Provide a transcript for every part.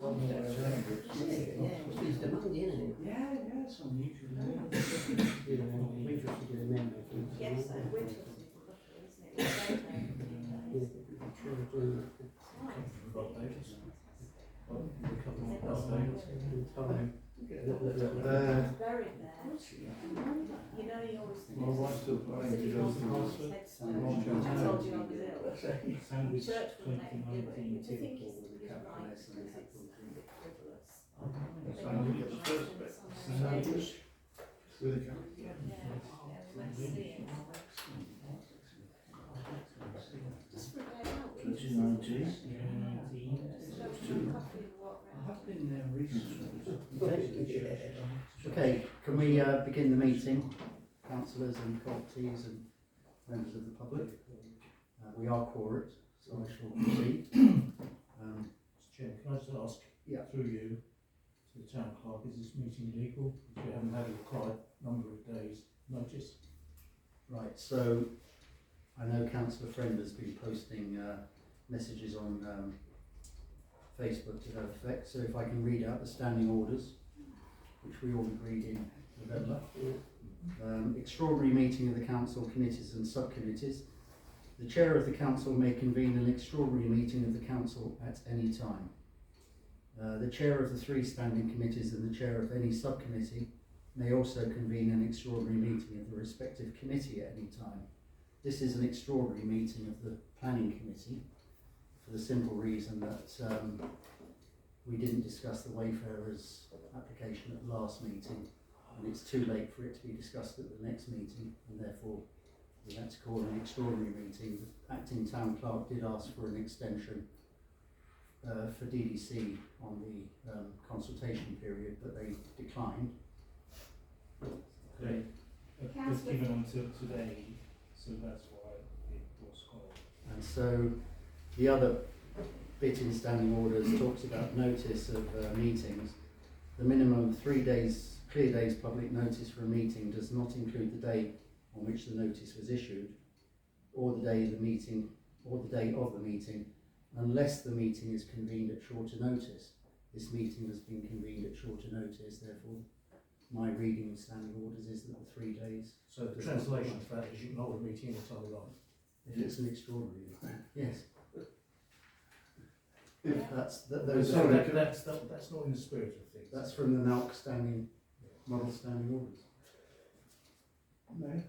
It's demanding, isn't it? Yeah, it's unusual. We're trusted to the member. Yes, we're trusted to buffer, isn't it? We're very, very days. Very there. You know, you always think. My wife's still planning to go to the hospital. I told you I was ill. Sandwich Church wouldn't let you do it, 2019 which I think is typical with the right, calculus because and it's a bit frivolous. Sandwich first. Sandwich. With a cat. Yeah, let's see it. Just for a day out. 2019. Just go for a coffee and walk I round. have been there recently. Okay, can we begin the meeting, councillors and co-optees and members of the public? We are quorate, so I shall proceed. Mr. Chair, can I just ask, Yeah. through you, to the town clerk, is this meeting legal? Because we haven't had a required number of days notice. Right, so I know Councillor Friend has been posting messages on Facebook to that effect, so if I can read out the standing orders, which we all agreed in November. Extraordinary meeting of the council committees and subcommittees. The chair of the council may convene an extraordinary meeting of the council at any time. The chair of the three standing committees and the chair of any subcommittee may also convene an extraordinary meeting of the respective committee at any time. This is an extraordinary meeting of the planning committee for the simple reason that we didn't discuss the wayfarers application at the last meeting, and it's too late for it to be discussed at the next meeting, and therefore we had to call an extraordinary meeting. The acting town clerk did ask for an extension for DDC on the consultation period, but they declined. Okay. It was given until today, so that's why it was called. And so the other bit in standing orders talks about notice of meetings. The minimum 3 days, clear days public notice for a meeting does not include the day on which the notice was issued, or the day of the meeting, unless the meeting is convened at shorter notice. This meeting has been convened at shorter notice, therefore my reading of standing orders is that the 3 days. So the translation of that is you can hold a meeting anytime you like. If it's an extraordinary meeting, yes. If That's So those. that's not in the spirit of things. That's from the NALC model standing orders. No,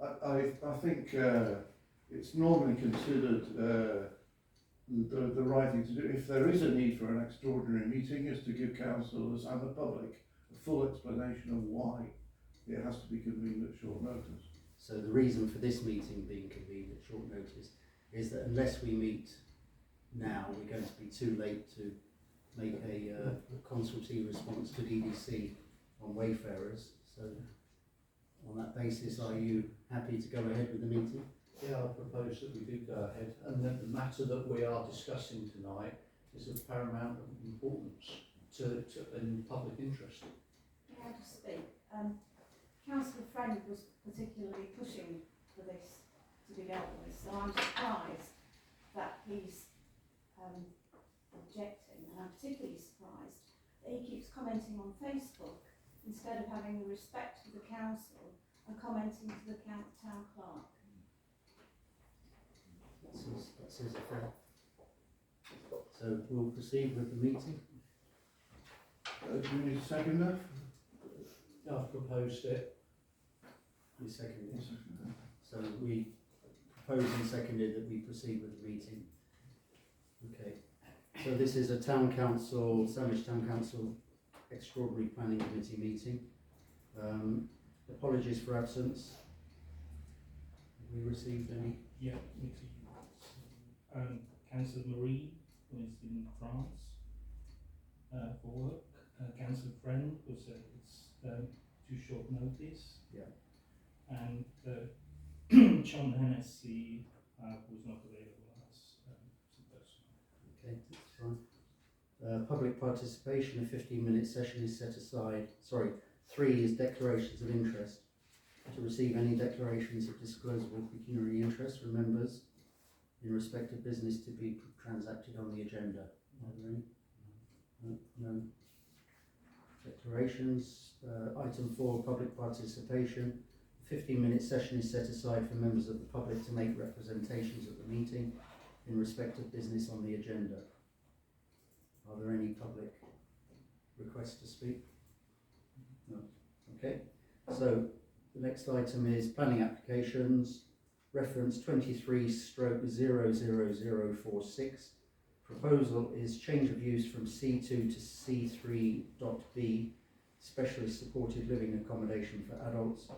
I think it's normally considered the right thing to do, if there is a need for an extraordinary meeting, is to give councillors and the public a full explanation of why it has to be convened at short notice. So the reason for this meeting being convened at short notice is that unless we meet now, we're going to be too late to make a consultee response to DDC on wayfarers. So on that basis, are you happy to go ahead with the meeting? Yeah, I propose that we do go ahead, and that the matter that we are discussing tonight is of paramount importance to in public interest. May I just speak? Councillor Friend was particularly pushing for this to be dealt with, so I'm surprised that he's objecting, and I'm particularly surprised that he keeps commenting on Facebook instead of having the respect for the council and commenting to the town clerk. That says it there. So we'll proceed with the meeting. Do you need a second that? I've proposed it. We seconded it. So we proposed and seconded that we proceed with the meeting. Okay. So this is a Sandwich Town Council Extraordinary Planning Committee meeting. Apologies for absence. Have we received any? Yeah, me too. Councillor Marie, who is in France for work. Councillor Friend, who said it's too short notice. Yeah. And John Hennessy, who's not available as a person. Okay, that's fine. Public participation, a 15-minute session is set aside. 3 is declarations of interest. To receive any declarations of disclosable pecuniary interest from members in respect of business to be transacted on the agenda. Are there any? No declarations. Item 4, public participation. A 15-minute session is set aside for members of the public to make representations at the meeting in respect of business on the agenda. Are there any public requests to speak? No. Okay. So the next item is planning applications. Reference 23/00046. Proposal is change of use from C2 to C3.B, specialist supported living accommodation for adults.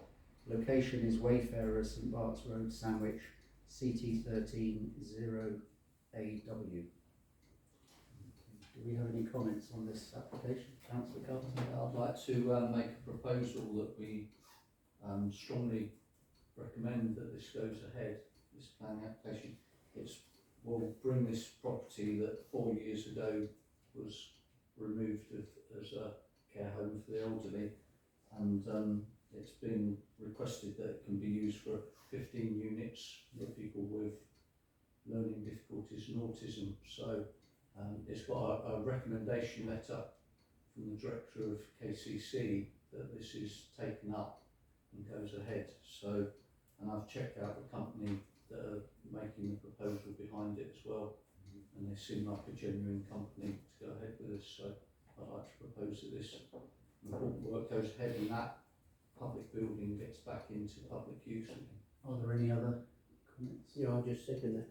Location is Wayfarer, St Bart's Road, Sandwich, CT13 0AW. Do we have any comments on this application? Councillor Carpenter? I'd like to make a proposal that we strongly recommend that this goes ahead, this planning application. Will bring this property that 4 years ago was removed as a care home for the elderly, and it's been requested that it can be used for 15 units for people with learning difficulties and autism. So it's got a recommendation letter from the director of KCC that this is taken up and goes ahead. So, and I've checked out the company that are making the proposal behind it as well, and they seem like a genuine company to go ahead with this. So I'd like to propose that this important work goes ahead and that public building gets back into public use again. Are there any other comments? Yeah, I'll just second that.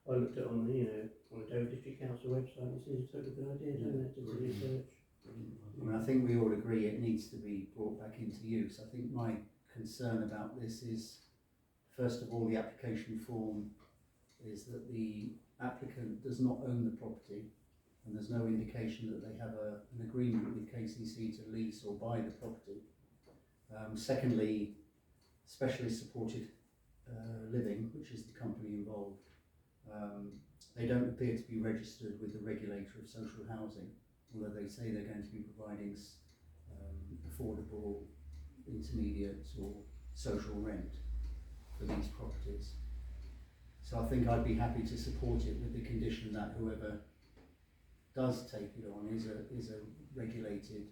I looked at on the, on the Dover District Council website, it seems a totally good idea, doesn't it, to do research. I mean, I think we all agree it needs to be brought back into use. I think my concern about this is, first of all, the application form is that the applicant does not own the property, and there's no indication that they have an agreement with KCC to lease or buy the property. Secondly, specialist supported living, which is the company involved, they don't appear to be registered with the regulator of social housing, although they say they're going to be providing affordable, intermediate or social rent for these properties. So I think I'd be happy to support it with the condition that whoever does take it on is a regulated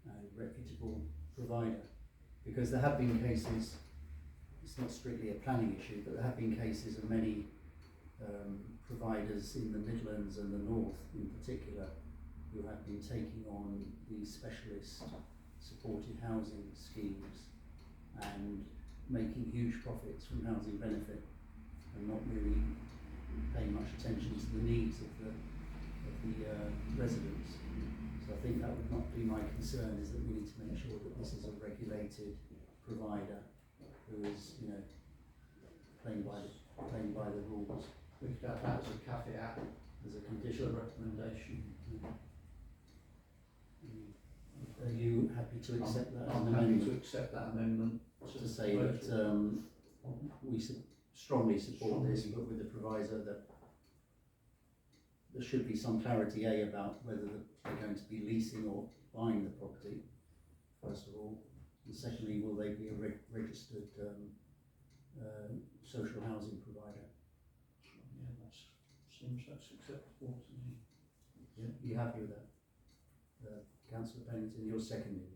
and reputable provider. Because there have been cases, it's not strictly a planning issue, but there have been cases of many providers in the Midlands and the North in particular who have been taking on these specialist supported housing schemes and making huge profits from housing benefit and not really paying much attention to the needs of the residents. So I think that would not be my concern, is that we need to make sure that this is a regulated provider who is, playing by the rules. We could have that as a caveat, As a as a condition. recommendation. Are you happy to accept that as an I'm happy amendment? to accept that amendment To say that we strongly support this, but with the proviso that there should be some clarity, about whether they're going to be leasing or buying the property, first of all, and secondly, will they be a registered social housing provider? Yeah, that's acceptable to me. Yeah, you happy with that? Councillor Pennington, you're seconding it.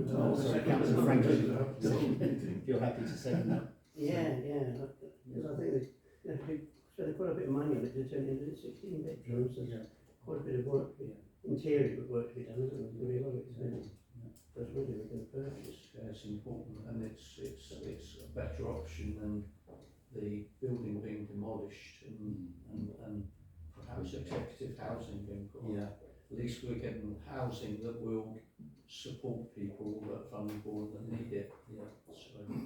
Sorry, Councillor Franklin, you're happy to second that? Yeah, because I think they put a bit of money on it to turn it into 16 bedrooms, so Yeah. quite a bit of work, interior work to be done, isn't it? There's going to be a lot of expense. Yeah. That's really a good purchase. It's important, and it's a better option than the building being demolished and perhaps executive housing being put on. Yeah. At least we're getting housing that will support people that are vulnerable and that need it. Yeah. So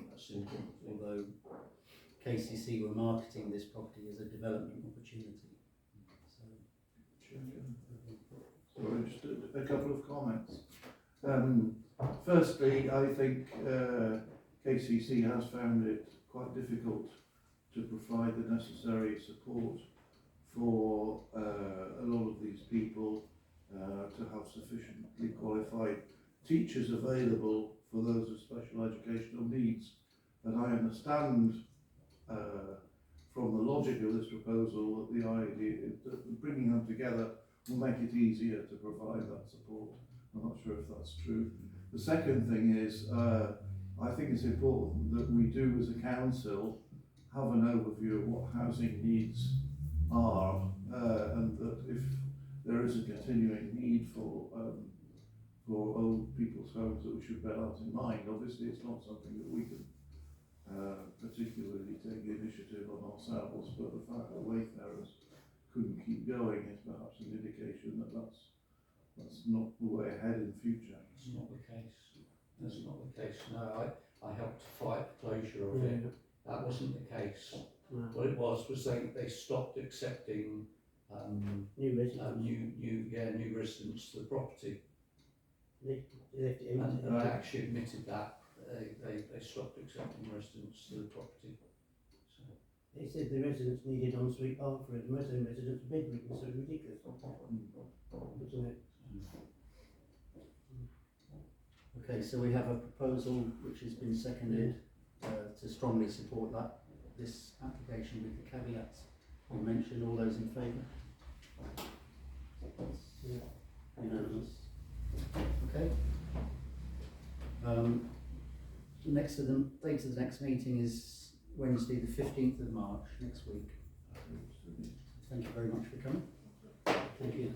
that's important. Although KCC were marketing this property as a development opportunity. So just a couple of comments. Firstly, I think KCC has found it quite difficult to provide the necessary support for a lot of these people to have sufficiently qualified teachers available for those with special educational needs. And I understand from the logic of this proposal that the idea that bringing them together will make it easier to provide that support. I'm not sure if that's true. The second thing is, I think it's important that we do as a council have an overview of what housing needs are, and that if there is a continuing need for old people's homes, that we should bear that in mind. Obviously, it's not something that we can particularly take the initiative on ourselves, but the fact that wayfarers couldn't keep going is perhaps an indication that that's not the way ahead in future. That's not the case. That's not the case. No, I helped to fight the closure of it. That wasn't the case. No. What it was they stopped accepting New residents. new residents to the property. They left it And empty. they actually admitted that they stopped accepting residents to the property. So, They said the residents needed ensuite bathrooms, most of the residents are bedrooms, so it's ridiculous. Isn't it? Okay, so we have a proposal which has been seconded to strongly support this application with the caveats we mentioned. All those in favour? Yeah. Unanimous. Okay. The next of the date of the next meeting is Wednesday, the 15th of March, next week. Thank you very much for coming. Thank you.